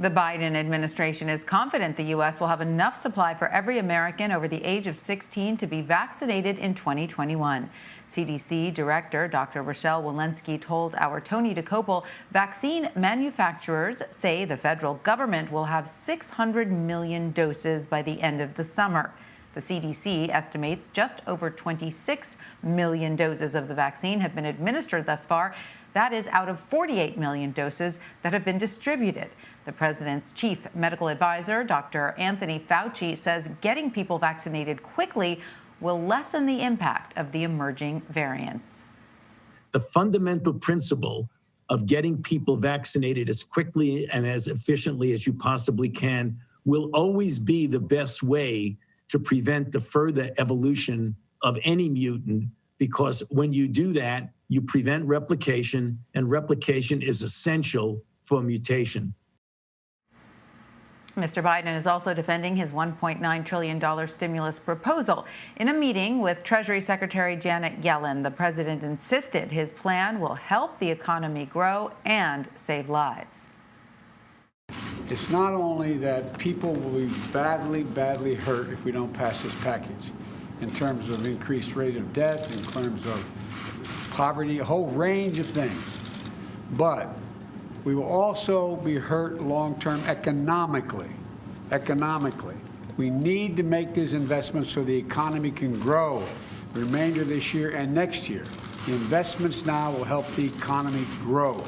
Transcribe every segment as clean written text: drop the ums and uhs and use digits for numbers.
The Biden administration is confident the U.S. will have enough supply for every American over the age of 16 to be vaccinated in 2021. CDC Director Dr. Rochelle Walensky told our Tony DeCopel vaccine manufacturers say the federal government will have 600 million doses by the end of the summer. The CDC estimates just over 26 million doses of the vaccine have been administered thus far. That is out of 48 million doses that have been distributed. The president's chief medical advisor, Dr. Anthony Fauci, says getting people vaccinated quickly will lessen the impact of the emerging variants. The fundamental principle of getting people vaccinated as quickly and as efficiently as you possibly can will always be the best way to prevent the further evolution of any mutant, because when you do that, you prevent replication, and replication is essential for mutation. Mr. Biden is also defending his $1.9 trillion stimulus proposal. In a meeting with Treasury Secretary Janet Yellen, the president insisted his plan will help the economy grow and save lives. It's not only that people will be badly, badly hurt if we don't pass this package, in terms of increased rate of debt, in terms of poverty, a whole range of things. But we will also be hurt long-term economically. Economically. We need to make these investments so the economy can grow the remainder of this year and next year. The investments now will help the economy grow.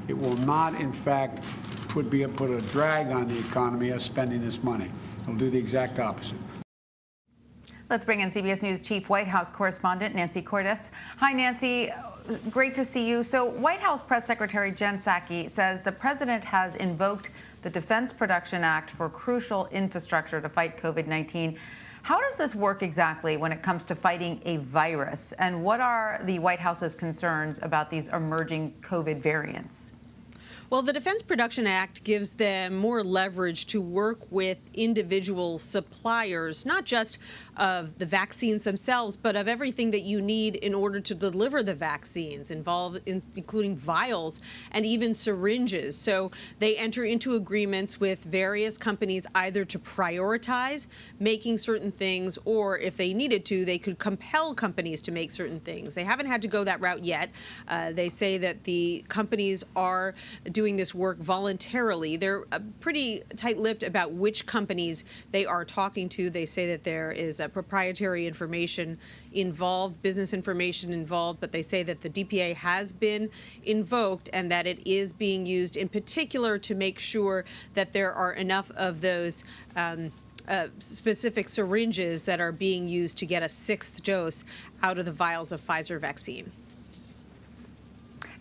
It will not, in fact, put a drag on the economy as spending this money. It'll do the exact opposite. Let's bring in CBS News Chief White House correspondent Nancy Cordes. Hi, Nancy. Great to see you. So White House Press Secretary Jen Psaki says the president has invoked the Defense Production Act for crucial infrastructure to fight COVID-19. How does this work exactly when it comes to fighting a virus? And what are the White House's concerns about these emerging COVID variants? Well, the Defense Production Act gives them more leverage to work with individual suppliers, not just of the vaccines themselves, but of everything that you need in order to deliver the vaccines, including vials and even syringes. So they enter into agreements with various companies either to prioritize making certain things, or if they needed to, they could compel companies to make certain things. They haven't had to go that route yet. They say that the companies are doing this work voluntarily. They're pretty tight-lipped about which companies they are talking to. They say that there is proprietary information involved, business information involved, but they say that the DPA has been invoked and that it is being used in particular to make sure that there are enough of those specific syringes that are being used to get a sixth dose out of the vials of Pfizer vaccine.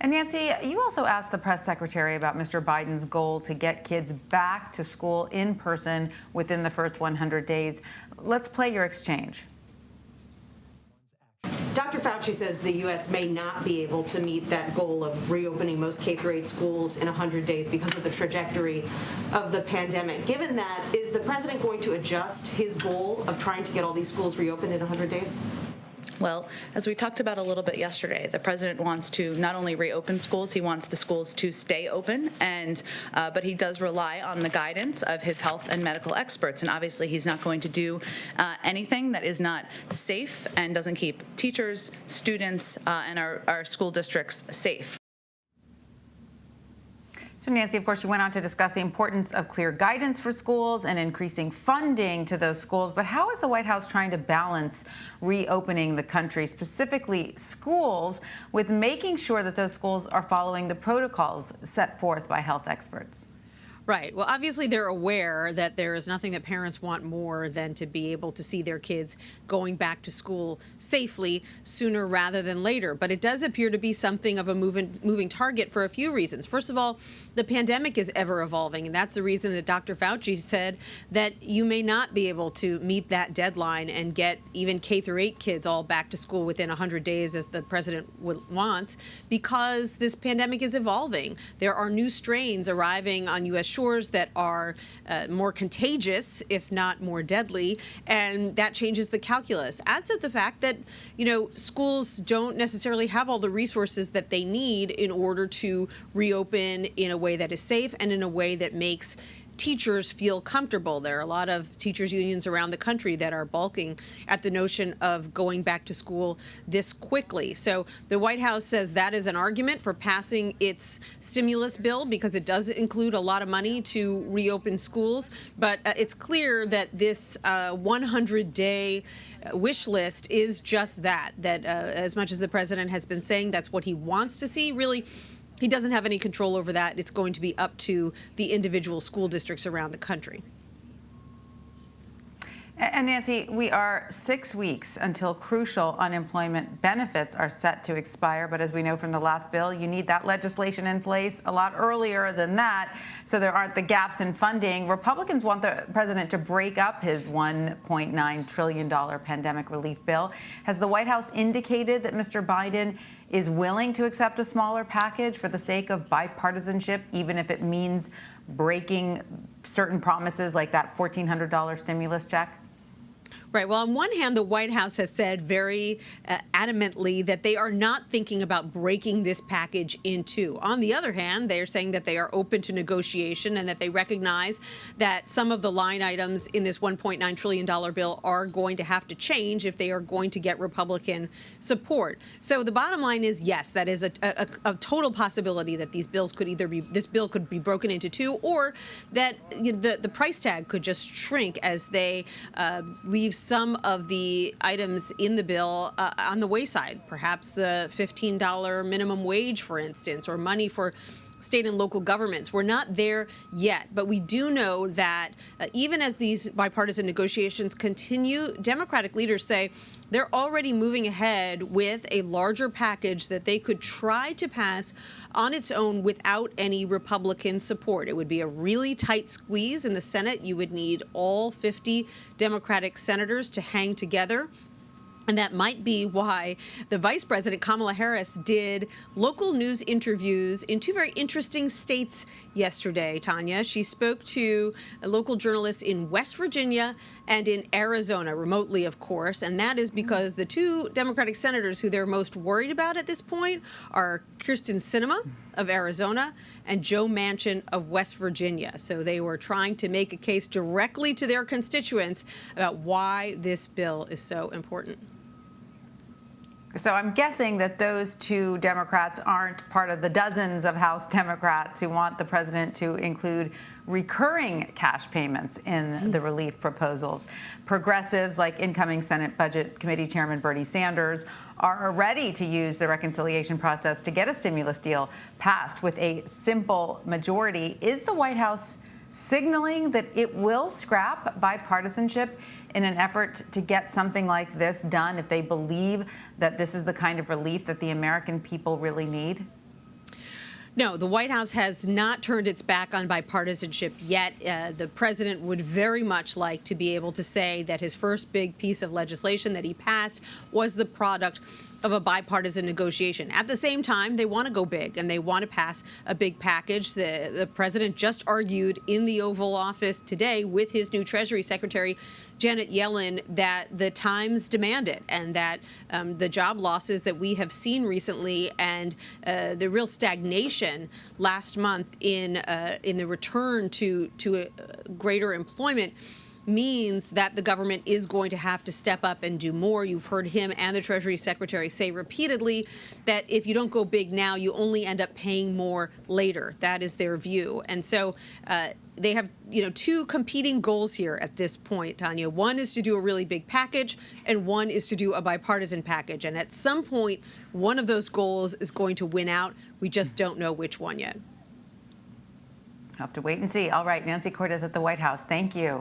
And Nancy, you also asked the press secretary about Mr. Biden's goal to get kids back to school in person within the first 100 days. Let's play your exchange. Dr. Fauci says the U.S. may not be able to meet that goal of reopening most K-8 schools in 100 days because of the trajectory of the pandemic. Given that, is the president going to adjust his goal of trying to get all these schools reopened in 100 days? Well, as we talked about a little bit yesterday, the president wants to not only reopen schools, he wants the schools to stay open, but he does rely on the guidance of his health and medical experts. And obviously, he's not going to do anything that is not safe and doesn't keep teachers, students, and our school districts safe. So, Nancy, of course, you went on to discuss the importance of clear guidance for schools and increasing funding to those schools. But how is the White House trying to balance reopening the country, specifically schools, with making sure that those schools are following the protocols set forth by health experts? Right. Well, obviously, they're aware that there is nothing that parents want more than to be able to see their kids going back to school safely sooner rather than later. But it does appear to be something of a moving target for a few reasons. First of all, the pandemic is ever evolving, and that's the reason that Dr. Fauci said that you may not be able to meet that deadline and get even K-8 kids all back to school within 100 days, as the president wants, because this pandemic is evolving. There are new strains arriving on U.S. shores that are more contagious, if not more deadly, and that changes the calculus. As to the fact that, schools don't necessarily have all the resources that they need in order to reopen in a way that is safe and in a way that makes teachers feel comfortable. There are a lot of teachers unions around the country that are balking at the notion of going back to school this quickly. So the White House says that is an argument for passing its stimulus bill because it does include a lot of money to reopen schools. But it's clear that this 100-day wish list is just that as much as the president has been saying that's what he wants to see, really, he doesn't have any control over that. It's going to be up to the individual school districts around the country. And Nancy, we are 6 weeks until crucial unemployment benefits are set to expire. But as we know from the last bill, you need that legislation in place a lot earlier than that, so there aren't the gaps in funding. Republicans want the president to break up his $1.9 trillion pandemic relief bill. Has the White House indicated that Mr. Biden is willing to accept a smaller package for the sake of bipartisanship, even if it means breaking certain promises like that $1,400 stimulus check? Right. Well, on one hand, the White House has said very adamantly that they are not thinking about breaking this package in two. On the other hand, they are saying that they are open to negotiation and that they recognize that some of the line items in this $1.9 trillion bill are going to have to change if they are going to get Republican support. So the bottom line is, yes, that is a total possibility that this bill could be broken into two, or that the price tag could just shrink as they leave some of the items in the bill on the wayside, perhaps the $15 minimum wage, for instance, or money for state and local governments. We're not there yet, but we do know that even as these bipartisan negotiations continue, Democratic leaders say they're already moving ahead with a larger package that they could try to pass on its own without any Republican support. It would be a really tight squeeze in the Senate. You would need all 50 Democratic senators to hang together. And that might be why the Vice President, Kamala Harris, did local news interviews in two very interesting states yesterday, Tanya. She spoke to local journalists in West Virginia and in Arizona, remotely, of course. And that is because the two Democratic senators who they're most worried about at this point are Kyrsten Sinema of Arizona and Joe Manchin of West Virginia. So they were trying to make a case directly to their constituents about why this bill is so important. So I'm guessing that those two Democrats aren't part of the dozens of House Democrats who want the president to include recurring cash payments in the relief proposals. Progressives, like incoming Senate Budget Committee Chairman Bernie Sanders, are ready to use the reconciliation process to get a stimulus deal passed with a simple majority. Is the White House signaling that it will scrap bipartisanship in an effort to get something like this done if they believe that this is the kind of relief that the American people really need? No, the White House has not turned its back on bipartisanship yet. The president would very much like to be able to say that his first big piece of legislation that he passed was the product of a bipartisan negotiation. At the same time, they want to go big and they want to pass a big package. The president just argued in the Oval Office today with his new Treasury Secretary, Janet Yellen, that the times demand it and that the job losses that we have seen recently and the real stagnation last month in the return to greater employment means that the government is going to have to step up and do more. You've heard him and the Treasury Secretary say repeatedly that if you don't go big now, you only end up paying more later. That is their view. And so they have, two competing goals here at this point, Tanya. One is to do a really big package, and one is to do a bipartisan package. And at some point, one of those goals is going to win out. We just don't know which one yet. Have to wait and see. All right, Nancy Cortez at the White House. Thank you.